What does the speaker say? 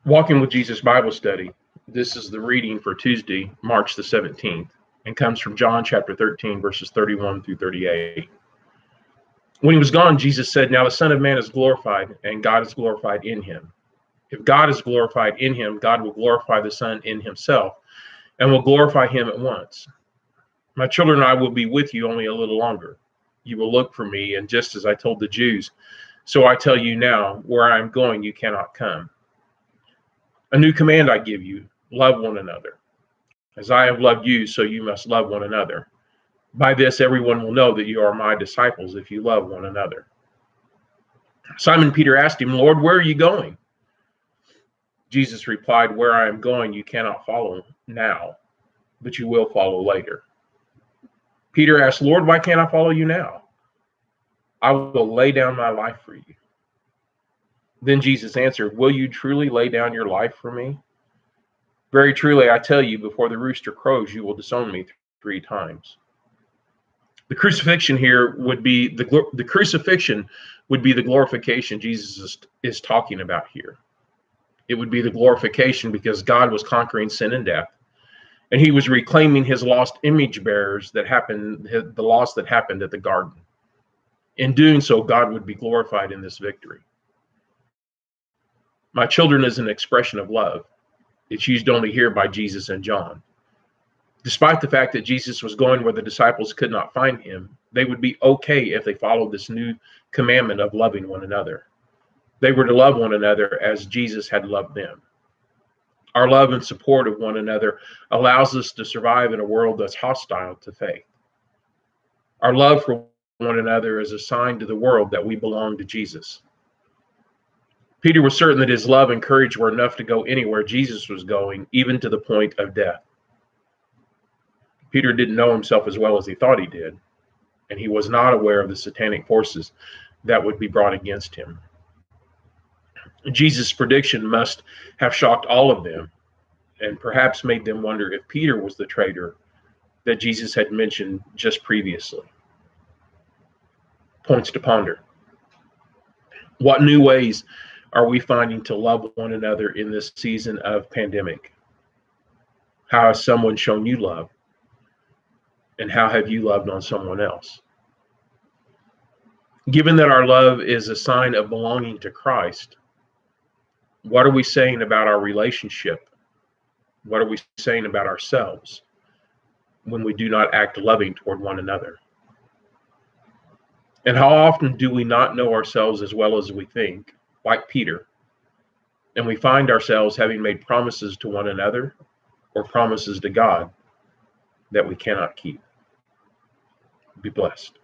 Walking with Jesus Bible Study. This is the reading for Tuesday, March the 17th, and comes from John chapter 13, verses 31 through 38. When he was gone, Jesus said, "Now the Son of Man is glorified, and God is glorified in him. If God is glorified in him, God will glorify the Son in himself, and will glorify him at once. My children, I will be with you only a little longer. You will look for me, and just as I told the Jews, so I tell you now, where I am going, you cannot come. A new command I give you, love one another. As I have loved you, so you must love one another. By this, everyone will know that you are my disciples if you love one another." Simon Peter asked him, "Lord, where are you going?" Jesus replied, "Where I am going, you cannot follow now, but you will follow later." Peter asked, "Lord, why can't I follow you now? I will lay down my life for you." Then Jesus answered, "Will you truly lay down your life for me? Very truly, I tell you, before the rooster crows, you will disown me 3 times." The crucifixion here would be the crucifixion would be the glorification Jesus is talking about here. It would be the glorification because God was conquering sin and death, and he was reclaiming his lost image bearers the loss that happened at the garden. In doing so, God would be glorified in this victory. My children is an expression of love. It's used only here by Jesus and John. Despite the fact that Jesus was going where the disciples could not find him, they would be okay if they followed this new commandment of loving one another. They were to love one another as Jesus had loved them. Our love and support of one another allows us to survive in a world that's hostile to faith. Our love for one another is a sign to the world that we belong to Jesus. Peter was certain that his love and courage were enough to go anywhere Jesus was going, even to the point of death. Peter didn't know himself as well as he thought he did, and he was not aware of the satanic forces that would be brought against him. Jesus' prediction must have shocked all of them, and perhaps made them wonder if Peter was the traitor that Jesus had mentioned just previously. Points to ponder. What new ways are we finding to love one another in this season of pandemic? How has someone shown you love? And how have you loved on someone else? Given that our love is a sign of belonging to Christ, what are we saying about our relationship? What are we saying about ourselves when we do not act loving toward one another? And how often do we not know ourselves as well as we think, like Peter, and we find ourselves having made promises to one another or promises to God that we cannot keep? Be blessed.